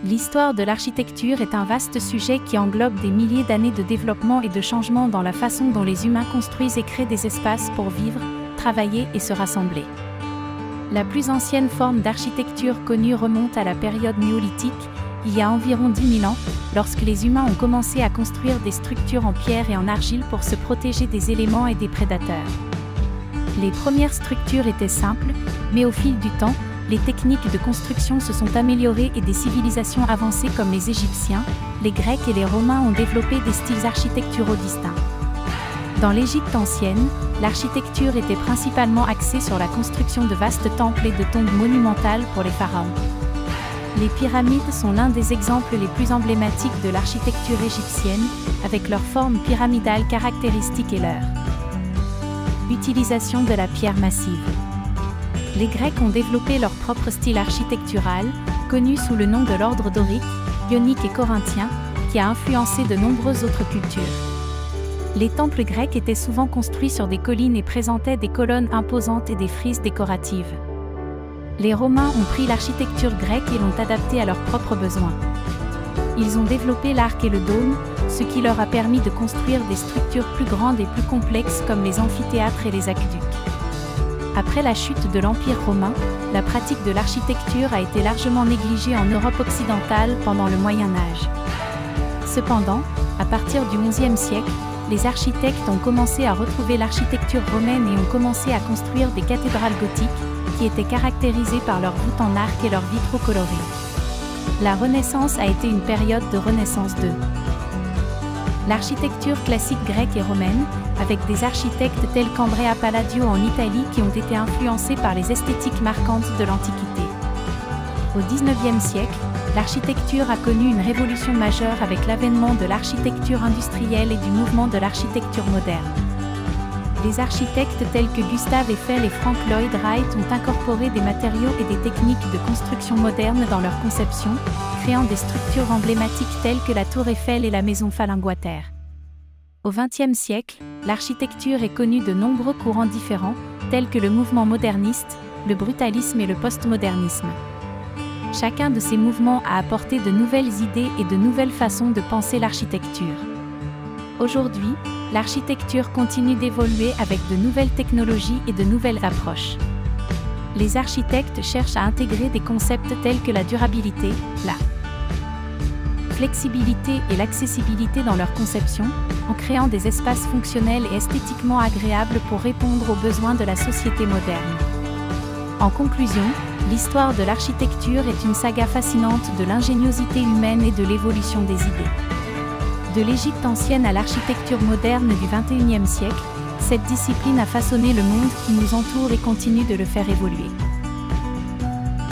L'histoire de l'architecture est un vaste sujet qui englobe des milliers d'années de développement et de changement dans la façon dont les humains construisent et créent des espaces pour vivre, travailler et se rassembler. La plus ancienne forme d'architecture connue remonte à la période néolithique, il y a environ 10 000 ans, lorsque les humains ont commencé à construire des structures en pierre et en argile pour se protéger des éléments et des prédateurs. Les premières structures étaient simples, mais au fil du temps, les techniques de construction se sont améliorées et des civilisations avancées comme les Égyptiens, les Grecs et les Romains ont développé des styles architecturaux distincts. Dans l'Égypte ancienne, l'architecture était principalement axée sur la construction de vastes temples et de tombes monumentales pour les pharaons. Les pyramides sont l'un des exemples les plus emblématiques de l'architecture égyptienne, avec leur forme pyramidale caractéristique et leur utilisation de la pierre massive. Les Grecs ont développé leur propre style architectural, connu sous le nom de l'ordre dorique, ionique et corinthien, qui a influencé de nombreuses autres cultures. Les temples grecs étaient souvent construits sur des collines et présentaient des colonnes imposantes et des frises décoratives. Les Romains ont pris l'architecture grecque et l'ont adaptée à leurs propres besoins. Ils ont développé l'arc et le dôme, ce qui leur a permis de construire des structures plus grandes et plus complexes comme les amphithéâtres et les aqueducs. Après la chute de l'Empire romain, la pratique de l'architecture a été largement négligée en Europe occidentale pendant le Moyen Âge. Cependant, à partir du XIe siècle, les architectes ont commencé à retrouver l'architecture romaine et ont commencé à construire des cathédrales gothiques, qui étaient caractérisées par leurs voûtes en arc et leurs vitraux colorés. La Renaissance a été une période de renaissance de l'architecture classique grecque et romaine, avec des architectes tels qu'Andrea Palladio en Italie qui ont été influencés par les esthétiques marquantes de l'Antiquité. Au XIXe siècle, l'architecture a connu une révolution majeure avec l'avènement de l'architecture industrielle et du mouvement de l'architecture moderne. Des architectes tels que Gustave Eiffel et Frank Lloyd Wright ont incorporé des matériaux et des techniques de construction modernes dans leur conception, créant des structures emblématiques telles que la Tour Eiffel et la Maison Fallinguater. Au XXe siècle, l'architecture est connue de nombreux courants différents, tels que le mouvement moderniste, le brutalisme et le postmodernisme. Chacun de ces mouvements a apporté de nouvelles idées et de nouvelles façons de penser l'architecture. Aujourd'hui, l'architecture continue d'évoluer avec de nouvelles technologies et de nouvelles approches. Les architectes cherchent à intégrer des concepts tels que la durabilité, la flexibilité et l'accessibilité dans leur conception, en créant des espaces fonctionnels et esthétiquement agréables pour répondre aux besoins de la société moderne. En conclusion, l'histoire de l'architecture est une saga fascinante de l'ingéniosité humaine et de l'évolution des idées. De l'Égypte ancienne à l'architecture moderne du XXIe siècle, cette discipline a façonné le monde qui nous entoure et continue de le faire évoluer.